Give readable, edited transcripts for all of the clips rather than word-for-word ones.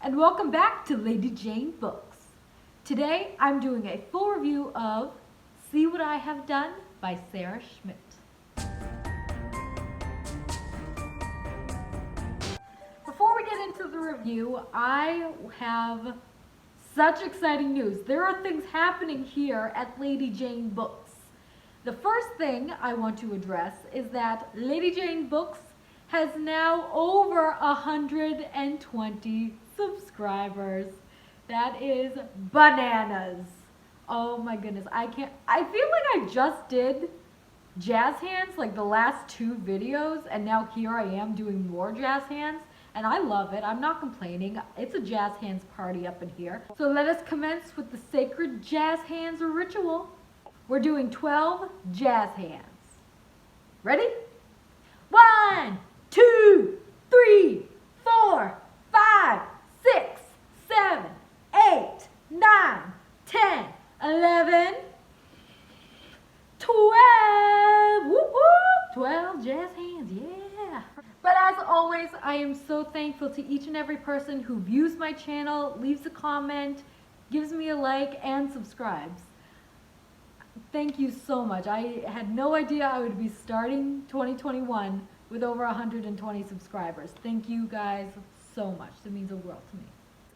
and welcome back to Lady Jane Books. Today I'm doing a full review of See What I Have Done by Sarah Schmidt. Before we get into the review, I have such exciting news. There are things happening here at Lady Jane Books. The first thing I want to address is that Lady Jane Books has now over 120 subscribers. That is bananas. Oh my goodness, I feel like I just did jazz hands like the last 2 videos, and now here I am doing more jazz hands, and I love it. I'm not complaining. It's a jazz hands party up in here. So let us commence with the sacred jazz hands ritual. We're doing 12 jazz hands. Ready? 1, 2, 3, 4, 5, 6, 7, 8, 9, 10, 11, 12. Whoop, whoop. 12 jazz hands, yeah. But as always, I am so thankful to each and every person who views my channel, leaves a comment, gives me a like, and subscribes. Thank you so much. I had no idea I would be starting 2021 with over 120 subscribers. Thank you guys so much. It means the world to me.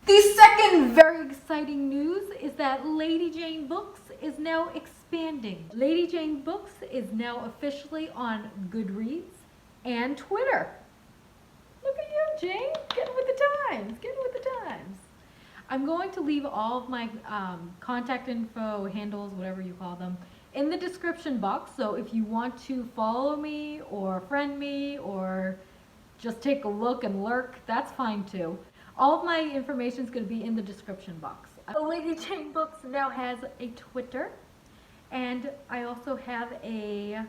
The second very exciting news is that Lady Jane Books is now expanding. Lady Jane Books is now officially on Goodreads and Twitter. Look at you, Jane. Getting with the times. Getting with the times. I'm going to leave all of my contact info, handles, whatever you call them, in the description box. So if you want to follow me or friend me or just take a look and lurk, that's fine too. All of my information is going to be in the description box. Lady Jane Books now has a Twitter, and I also have a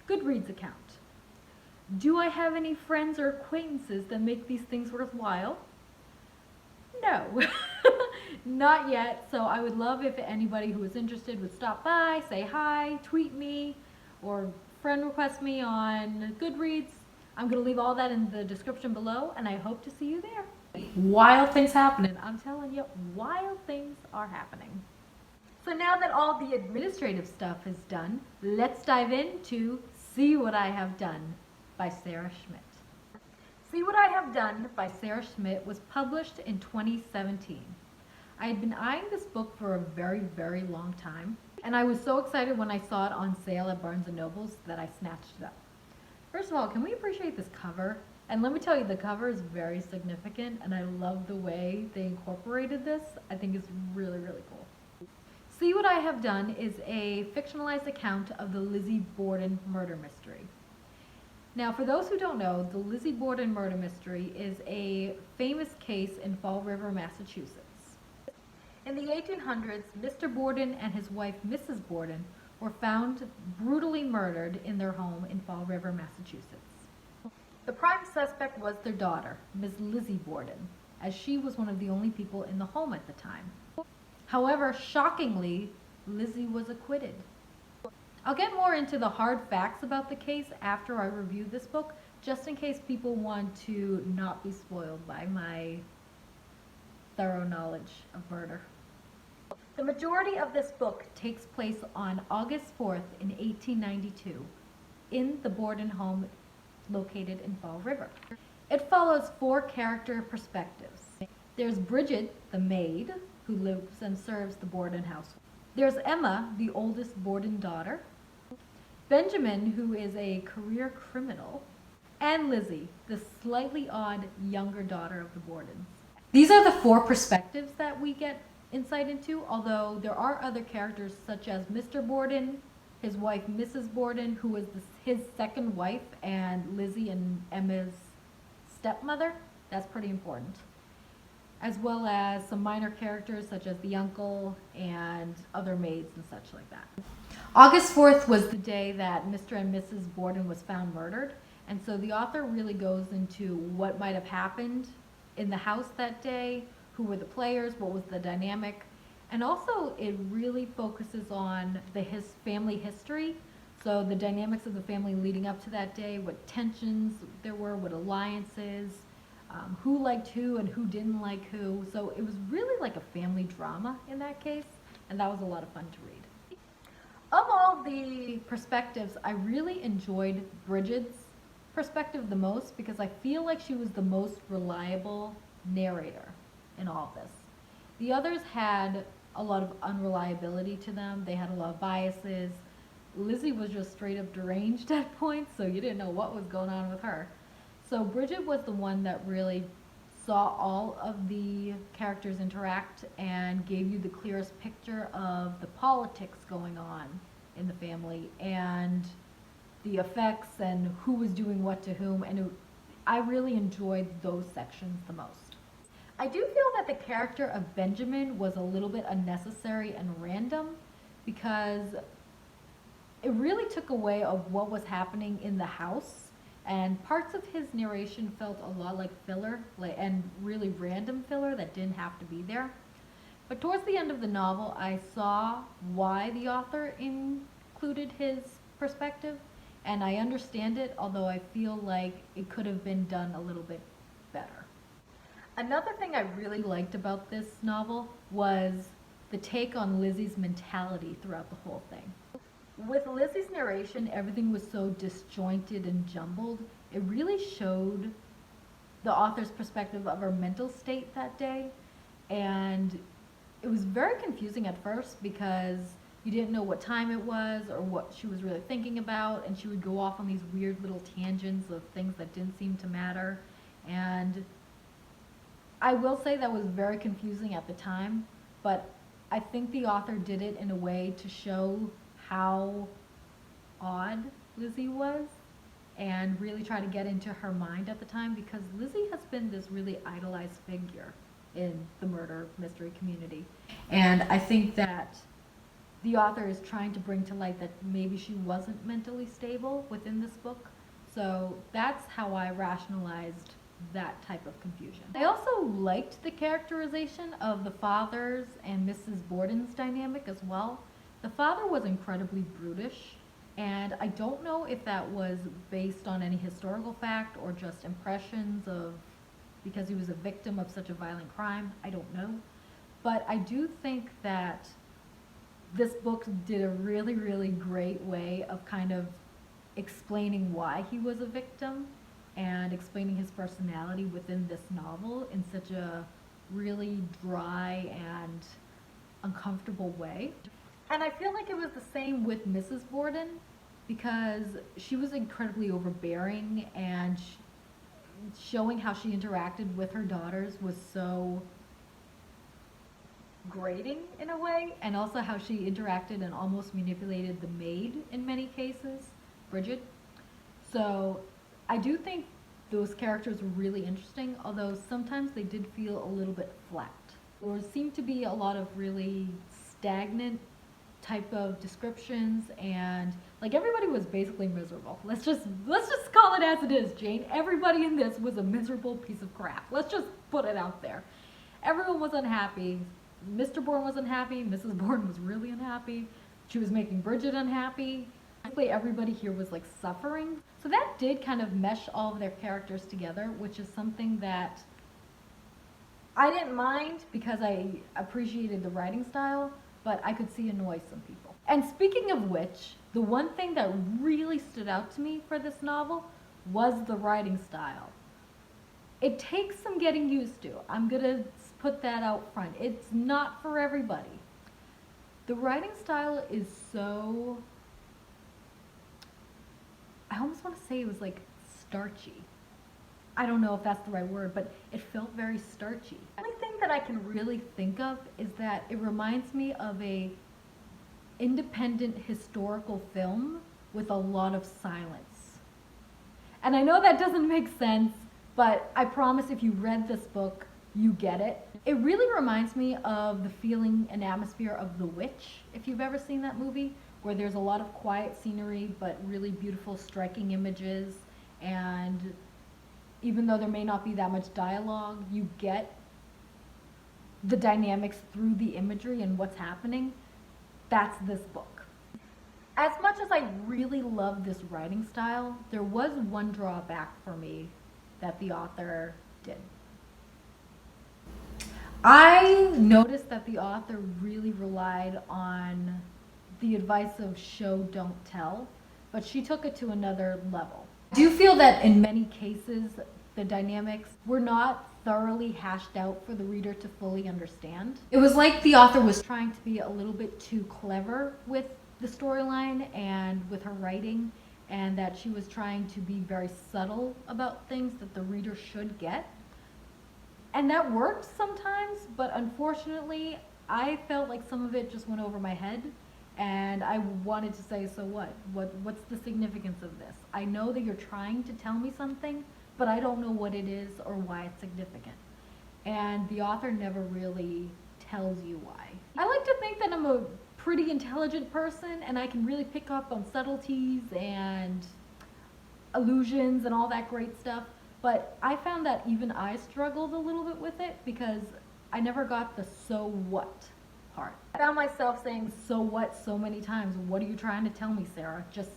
Goodreads account. Do I have any friends or acquaintances that make these things worthwhile? No, not yet. So I would love if anybody who is interested would stop by, say hi, tweet me, or friend request me on Goodreads. I'm going to leave all that in the description below, and I hope to see you there. Wild things happening. I'm telling you, wild things are happening. So now that all the administrative stuff is done, let's dive into See What I Have Done by Sarah Schmidt. See What I Have Done by Sarah Schmidt was published in 2017. I had been eyeing this book for a very, very long time, and I was so excited when I saw it on sale at Barnes & Noble's that I snatched it up. First of all, can we appreciate this cover? And let me tell you, the cover is very significant, and I love the way they incorporated this. I think it's really, really cool. See What I Have Done is a fictionalized account of the Lizzie Borden murder mystery. Now, for those who don't know, the Lizzie Borden murder mystery is a famous case in Fall River, Massachusetts. In the 1800s, Mr. Borden and his wife, Mrs. Borden, were found brutally murdered in their home in Fall River, Massachusetts. The prime suspect was their daughter, Ms. Lizzie Borden, as she was one of the only people in the home at the time. However, shockingly, Lizzie was acquitted. I'll get more into the hard facts about the case after I review this book, just in case people want to not be spoiled by my thorough knowledge of murder. The majority of this book takes place on August 4th in 1892 in the Borden home located in Fall River. It follows 4 character perspectives. There's Bridget, the maid, who lives and serves the Borden household. There's Emma, the oldest Borden daughter, Benjamin, who is a career criminal, and Lizzie, the slightly odd younger daughter of the Bordens. These are the 4 perspectives that we get insight into, although there are other characters such as Mr. Borden, his wife Mrs. Borden, who was his second wife, and Lizzie and Emma's stepmother. That's pretty important. As well as some minor characters such as the uncle and other maids and such like that. August 4th was the day that Mr. and Mrs. Borden was found murdered, and so the author really goes into what might have happened in the house that day, who were the players, what was the dynamic, and also it really focuses on his family history, so the dynamics of the family leading up to that day, what tensions there were, what alliances, who liked who and who didn't like who. So it was really like a family drama in that case, and that was a lot of fun to read. Of all the perspectives, I really enjoyed Bridget's perspective the most because I feel like she was the most reliable narrator in all of this. The others had a lot of unreliability to them. They had a lot of biases. Lizzie was just straight up deranged at points, so you didn't know what was going on with her. So Bridget was the one that really saw all of the characters interact and gave you the clearest picture of the politics going on in the family and the effects and who was doing what to whom, and I really enjoyed those sections the most. I do feel that the character of Benjamin was a little bit unnecessary and random because it really took away of what was happening in the house, and parts of his narration felt a lot like filler, and really random filler that didn't have to be there. But towards the end of the novel, I saw why the author included his perspective, and I understand it, although I feel like it could have been done a little bit better. Another thing I really liked about this novel was the take on Lizzie's mentality throughout the whole thing. With Lizzie's narration, everything was so disjointed and jumbled. It really showed the author's perspective of her mental state that day, and it was very confusing at first because you didn't know what time it was or what she was really thinking about, and she would go off on these weird little tangents of things that didn't seem to matter. And I will say that was very confusing at the time, but I think the author did it in a way to show how odd Lizzie was and really try to get into her mind at the time, because Lizzie has been this really idolized figure in the murder mystery community. And I think that the author is trying to bring to light that maybe she wasn't mentally stable within this book. So that's how I rationalized that type of confusion. I also liked the characterization of the father's and Mrs. Borden's dynamic as well. The father was incredibly brutish, and I don't know if that was based on any historical fact or just impressions of because he was a victim of such a violent crime. I don't know. But I do think that this book did a really, really great way of kind of explaining why he was a victim and explaining his personality within this novel in such a really dry and uncomfortable way. And I feel like it was the same with Mrs. Borden, because she was incredibly overbearing, and showing how she interacted with her daughters was so grating in a way, and also how she interacted and almost manipulated the maid in many cases, Bridget. So I do think those characters were really interesting, although sometimes they did feel a little bit flat. There seemed to be a lot of really stagnant type of descriptions, and like everybody was basically miserable. Let's just call it as it is, Jane. Everybody in this was a miserable piece of crap. Let's just put it out there. Everyone was unhappy. Mr. Borden was unhappy. Mrs. Borden was really unhappy. She was making Bridget unhappy. Basically everybody here was like suffering. So that did kind of mesh all of their characters together, which is something that I didn't mind because I appreciated the writing style, but I could see annoy some people. And speaking of which, the one thing that really stood out to me for this novel was the writing style. It takes some getting used to. I'm gonna put that out front. It's not for everybody. The writing style is so, I almost want to say it was like starchy. I don't know if that's the right word, but it felt very starchy. The only thing that I can really think of is that it reminds me of a independent historical film with a lot of silence. And I know that doesn't make sense, but I promise if you read this book, you get it. It really reminds me of the feeling and atmosphere of The Witch, if you've ever seen that movie, where there's a lot of quiet scenery, but really beautiful, striking images, and even though there may not be that much dialogue, you get the dynamics through the imagery and what's happening. That's this book. As much as I really love this writing style, there was one drawback for me that the author did. I noticed that the author really relied on the advice of show, don't tell, but she took it to another level. I do feel that in many cases, the dynamics were not thoroughly hashed out for the reader to fully understand. It was like the author was trying to be a little bit too clever with the storyline and with her writing, and that she was trying to be very subtle about things that the reader should get. And that worked sometimes, but unfortunately, I felt like some of it just went over my head, and I wanted to say, so what? What's the significance of this? I know that you're trying to tell me something, but I don't know what it is or why it's significant. And the author never really tells you why. I like to think that I'm a pretty intelligent person, and I can really pick up on subtleties and allusions and all that great stuff. But I found that even I struggled a little bit with it because I never got the so what part. I found myself saying so what so many times. What are you trying to tell me, Sarah? Just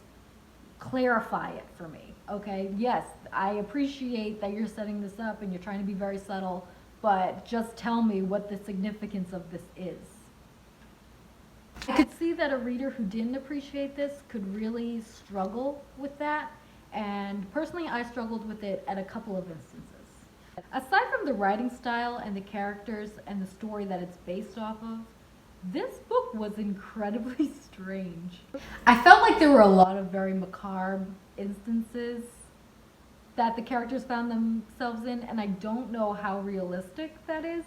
clarify it for me, okay? Yes, I appreciate that you're setting this up and you're trying to be very subtle, but just tell me what the significance of this is. I could see that a reader who didn't appreciate this could really struggle with that. And personally, I struggled with it at a couple of instances. Aside from the writing style and the characters and the story that it's based off of, this book was incredibly strange. I felt like there were a lot of very macabre instances that the characters found themselves in, and I don't know how realistic that is,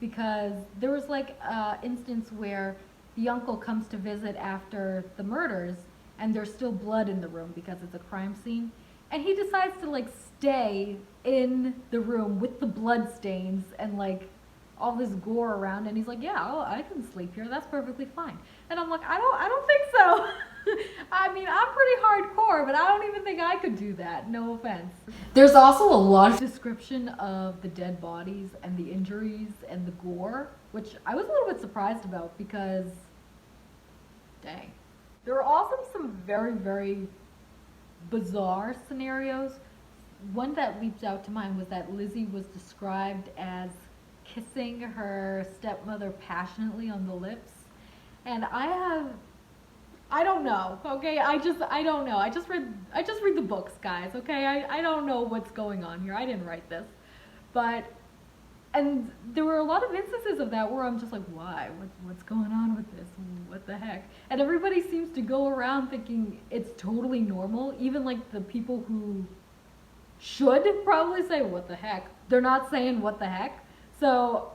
because there was like an instance where the uncle comes to visit after the murders, and there's still blood in the room because it's a crime scene. And he decides to like stay in the room with the blood stains and like all this gore around, and he's like, yeah, I can sleep here, that's perfectly fine. And I'm like, I don't think so. I mean, I'm pretty hardcore, but I don't even think I could do that, no offense. There's also a lot of description of the dead bodies and the injuries and the gore, which I was a little bit surprised about because, dang. There were also some very, very bizarre scenarios. One that leaps out to mind was that Lizzie was described as kissing her stepmother passionately on the lips. And I don't know, okay? I don't know. I just read the books, guys, okay? I don't know what's going on here. I didn't write this. And there were a lot of instances of that where I'm just like, why? What's going on with this? What the heck? And everybody seems to go around thinking it's totally normal. Even like the people who should probably say, what the heck? They're not saying what the heck. So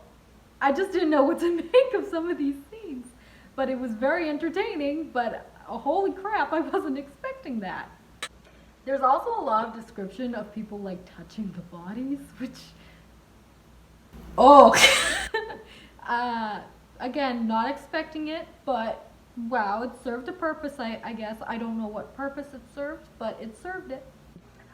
I just didn't know what to make of some of these scenes. But it was very entertaining, but holy crap, I wasn't expecting that. There's also a lot of description of people like touching the bodies, which... Oh, again, not expecting it, but wow, it served a purpose, I guess. I don't know what purpose it served, but it served it.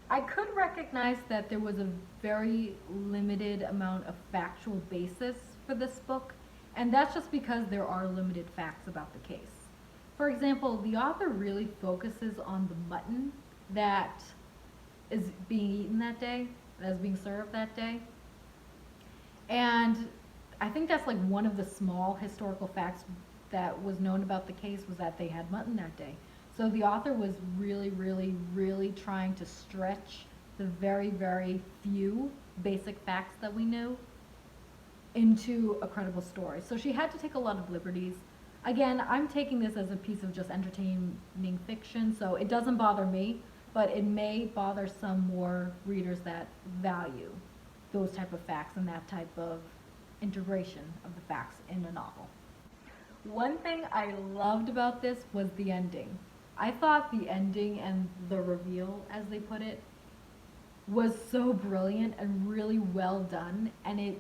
I could recognize that there was a very limited amount of factual basis for this book, and that's just because there are limited facts about the case. For example, the author really focuses on the mutton that is being eaten that day, that is being served that day. And I think that's like one of the small historical facts that was known about the case, was that they had mutton that day. So the author was really, really, really trying to stretch the very, very few basic facts that we knew into a credible story. So she had to take a lot of liberties. Again, I'm taking this as a piece of just entertaining fiction, so it doesn't bother me, but it may bother some more readers that value those type of facts and that type of integration of the facts in a novel. One thing I loved about this was the ending. I thought the ending and the reveal, as they put it, was so brilliant and really well done, and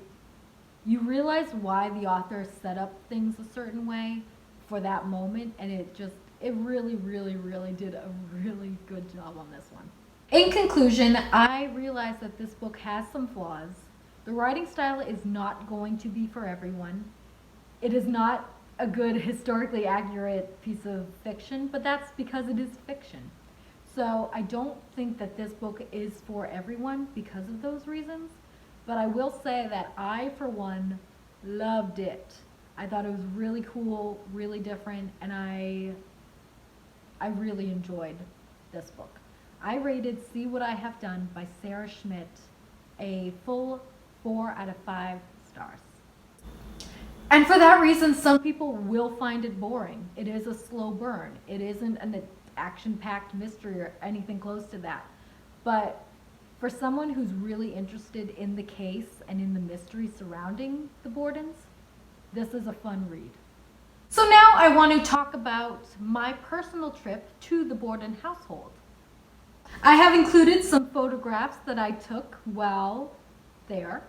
you realize why the author set up things a certain way for that moment, and it really, really, really did a really good job on this one. In conclusion, I realize that this book has some flaws. The writing style is not going to be for everyone. It is not a good historically accurate piece of fiction, but that's because it is fiction. So I don't think that this book is for everyone because of those reasons. But I will say that I, for one, loved it. I thought it was really cool, really different, and I really enjoyed this book. I rated See What I Have Done by Sarah Schmidt a full 4 out of 5 stars. And for that reason, some people will find it boring. It is a slow burn. It isn't an action-packed mystery or anything close to that. But for someone who's really interested in the case and in the mystery surrounding the Bordens, this is a fun read. So now I want to talk about my personal trip to the Borden household. I have included some photographs that I took while there,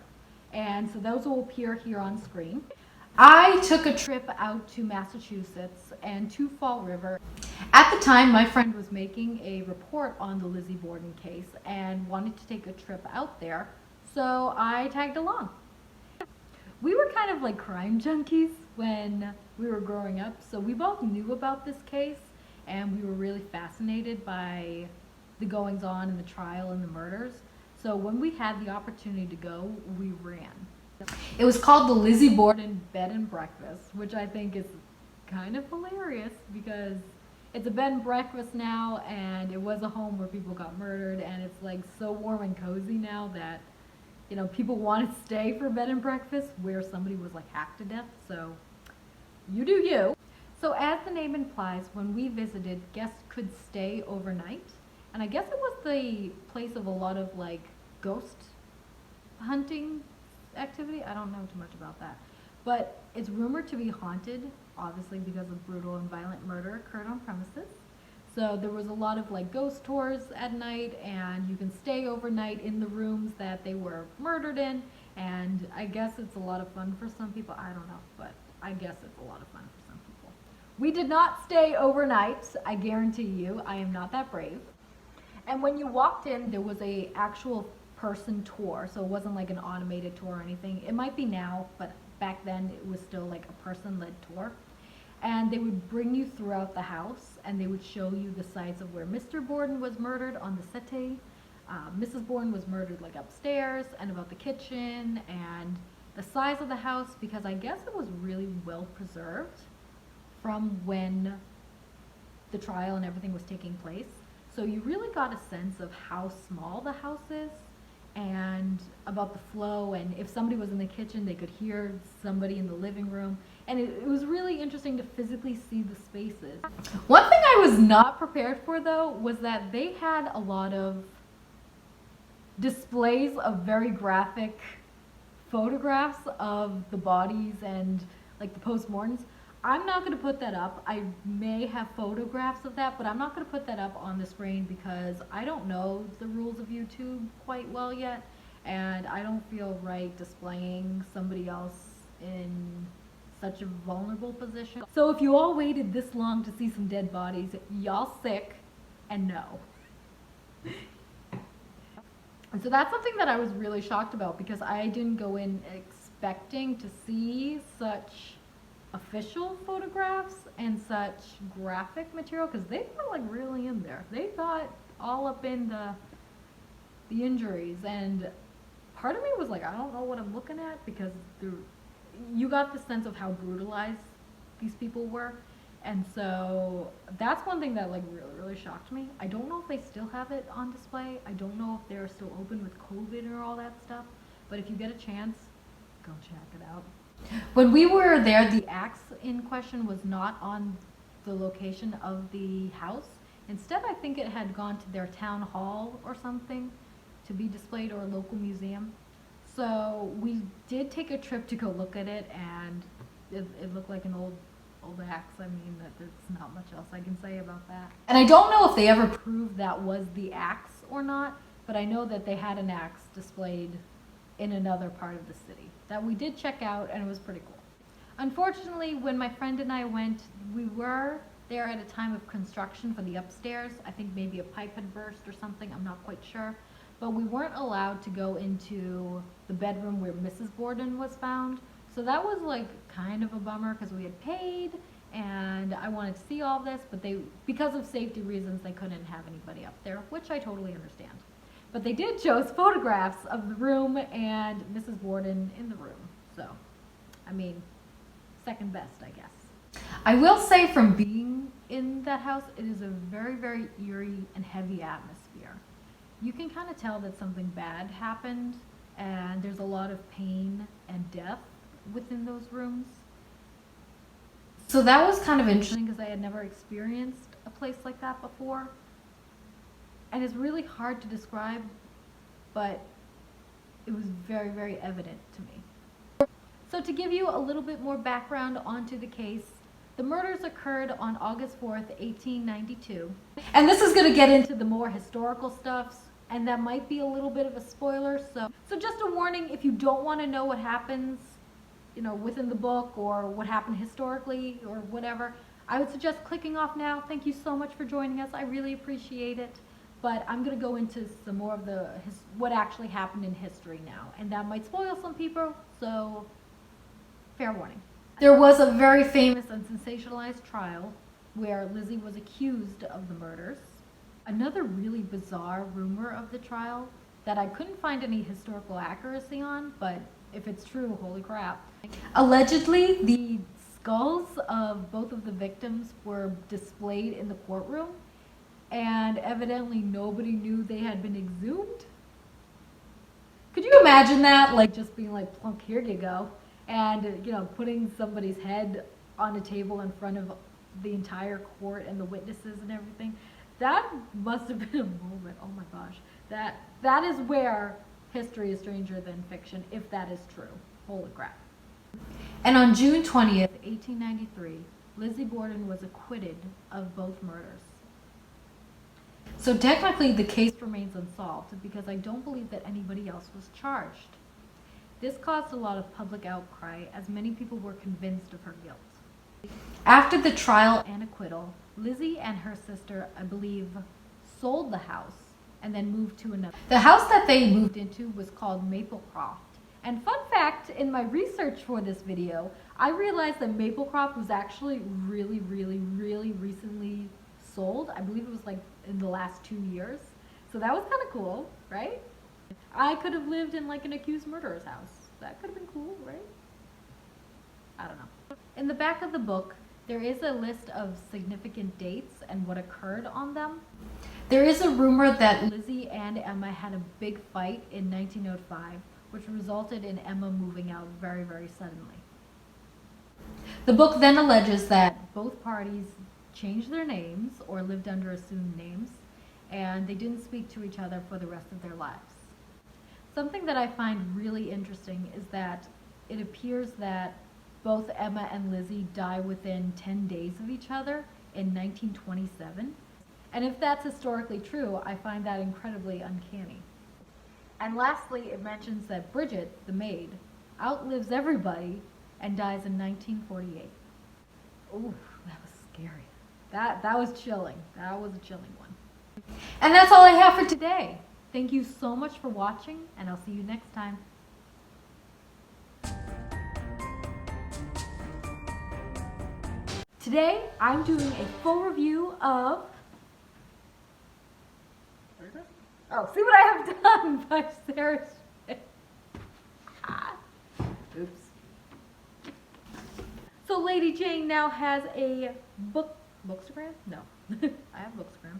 and so those will appear here on screen. I took a trip out to Massachusetts and to Fall River. At the time, my friend was making a report on the Lizzie Borden case and wanted to take a trip out there, so I tagged along. We were kind of like crime junkies when we were growing up, so we both knew about this case and we were really fascinated by the goings on in the trial and the murders. So when we had the opportunity to go, we ran. It was called the Lizzie Borden Bed and Breakfast, which I think is kind of hilarious because it's a bed and breakfast now, and it was a home where people got murdered, and it's like so warm and cozy now that, you know, people want to stay for bed and breakfast where somebody was like hacked to death. So you do you. So as the name implies, when we visited, guests could stay overnight, and I guess it was the place of a lot of like ghost hunting activity. I don't know too much about that, but it's rumored to be haunted, obviously because of brutal and violent murder occurred on premises. So there was a lot of like ghost tours at night, and you can stay overnight in the rooms that they were murdered in, and I guess it's a lot of fun for some people. I don't know, but I guess it's a lot of fun for some people. We did not stay overnight, I guarantee you. I am not that brave. And when you walked in, there was a actual person tour, so it wasn't like an automated tour or anything. It might be now, but back then it was still like a person-led tour. And they would bring you throughout the house, and they would show you the sites of where Mr. Borden was murdered on the settee. Mrs. Borden was murdered like upstairs, and about the kitchen, and the size of the house, because I guess it was really well preserved from when the trial and everything was taking place. So you really got a sense of how small the house is, and about the flow, and if somebody was in the kitchen, they could hear somebody in the living room. And it was really interesting to physically see the spaces. One thing I was not prepared for, though, was that they had a lot of displays of very graphic photographs of the bodies and like the post-mortems. I'm not going to put that up. I may have photographs of that, but I'm not going to put that up on the screen because I don't know the rules of YouTube quite well yet, and I don't feel right displaying somebody else in such a vulnerable position. So if you all waited this long to see some dead bodies, y'all sick and no. And so that's something that I was really shocked about because I didn't go in expecting to see such official photographs and such graphic material, because they were like really in there. They got all up in the injuries, and part of me was like, I don't know what I'm looking at, because you got the sense of how brutalized these people were. And so that's one thing that like really shocked me. I don't know if they still have it on display. I don't know if they're still open with COVID or all that stuff, but if you get a chance, go check it out. When we were there, the axe in question was not on the location of the house. Instead, I think it had gone to their town hall or something to be displayed, or a local museum. So we did take a trip to go look at it, and it looked like an old axe. I mean, there's not much else I can say about that. And I don't know if they ever proved that was the axe or not, but I know that they had an axe displayed in another part of the city that we did check out, and it was pretty cool. Unfortunately, when my friend and I went, we were there at a time of construction for the upstairs. I think maybe a pipe had burst or something, I'm not quite sure. But we weren't allowed to go into the bedroom where Mrs. Borden was found. So that was like kind of a bummer because we had paid and I wanted to see all this, but because of safety reasons, they couldn't have anybody up there, which I totally understand. But they did show us photographs of the room and Mrs. Borden in the room. So, I mean, second best, I guess. I will say from being in that house, it is a very, very eerie and heavy atmosphere. You can kind of tell that something bad happened, and there's a lot of pain and death within those rooms. So that was kind of interesting because I had never experienced a place like that before. And it's really hard to describe, but it was very, very evident to me. So to give you a little bit more background onto the case, the murders occurred on August 4th, 1892. And this is going to get into the more historical stuff, and that might be a little bit of a spoiler. So just a warning, if you don't want to know what happens, within the book or what happened historically or whatever, I would suggest clicking off now. Thank you so much for joining us. I really appreciate it. But I'm going to go into some more of what actually happened in history now. And that might spoil some people, so fair warning. There was a very famous and sensationalized trial where Lizzie was accused of the murders. Another really bizarre rumor of the trial that I couldn't find any historical accuracy on, but if it's true, holy crap. Allegedly, the skulls of both of the victims were displayed in the courtroom, and evidently nobody knew they had been exhumed. Could you imagine that? Like just being like, plunk, here you go. And, putting somebody's head on a table in front of the entire court and the witnesses and everything. That must have been a moment. Oh my gosh. That is where history is stranger than fiction, if that is true. Holy crap. And on June 20th, 1893, Lizzie Borden was acquitted of both murders. So technically the case remains unsolved because I don't believe that anybody else was charged. This caused a lot of public outcry as many people were convinced of her guilt. After the trial and acquittal, Lizzie and her sister, I believe, sold the house and then moved to another. The house that they moved into was called Maplecroft. And fun fact, in my research for this video, I realized that Maplecroft was actually really, really, really recently sold. I believe it was like in the last 2 years. So that was kind of cool, right? I could have lived in like an accused murderer's house. That could have been cool, right? I don't know. In the back of the book, there is a list of significant dates and what occurred on them. There is a rumor that Lizzie and Emma had a big fight in 1905, which resulted in Emma moving out very, very suddenly. The book then alleges that both parties changed their names or lived under assumed names, and they didn't speak to each other for the rest of their lives. Something that I find really interesting is that it appears that both Emma and Lizzie die within 10 days of each other in 1927. And if that's historically true, I find that incredibly uncanny. And lastly, it mentions that Bridget, the maid, outlives everybody and dies in 1948. Ooh, that was scary. That was chilling. That was a chilling one. And that's all I have for today. Thank you so much for watching, and I'll see you next time. Today, I'm doing a full review of... Oh, See What I Have Done by Sarah Schmidt. Oops. So Lady Jane now has a bookstagram? No, I have bookstagram.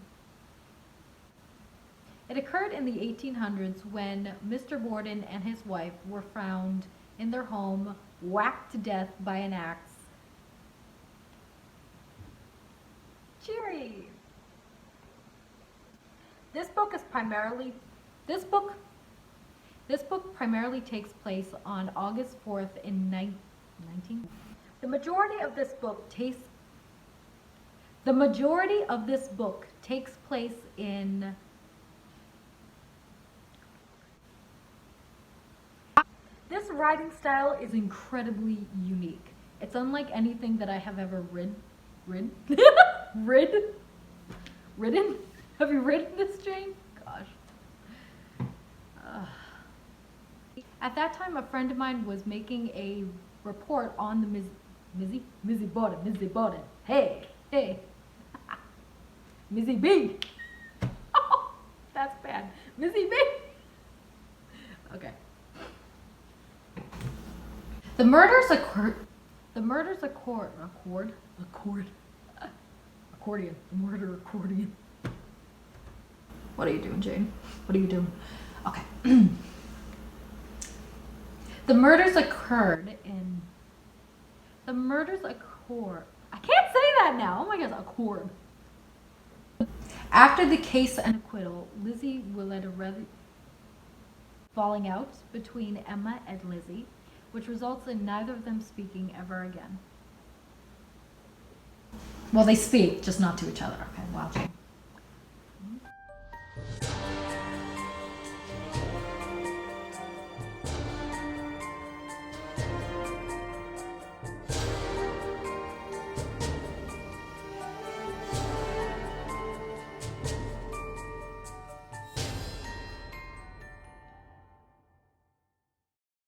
It occurred in the 1800s when Mr. Borden and his wife were found in their home, whacked to death by an axe. Cheery! This book primarily takes place on August 4th in 19... The majority of this book takes place in... This writing style is incredibly unique. It's unlike anything that I have ever ridden? Have you ridden this, Jane? Gosh. At that time, a friend of mine was making a report on the Lizzie Borden. Hey. Mizzie B. Oh, that's bad. Lizzie B. Okay. The murders occurred. The murder accordion. What are you doing, Jane? What are you doing? Okay. The murders occurred. I can't say that now. Oh my God, accord. After the case and acquittal, Lizzie will let a falling out between Emma and Lizzie, which results in neither of them speaking ever again. Well, they speak, just not to each other. Okay, wow.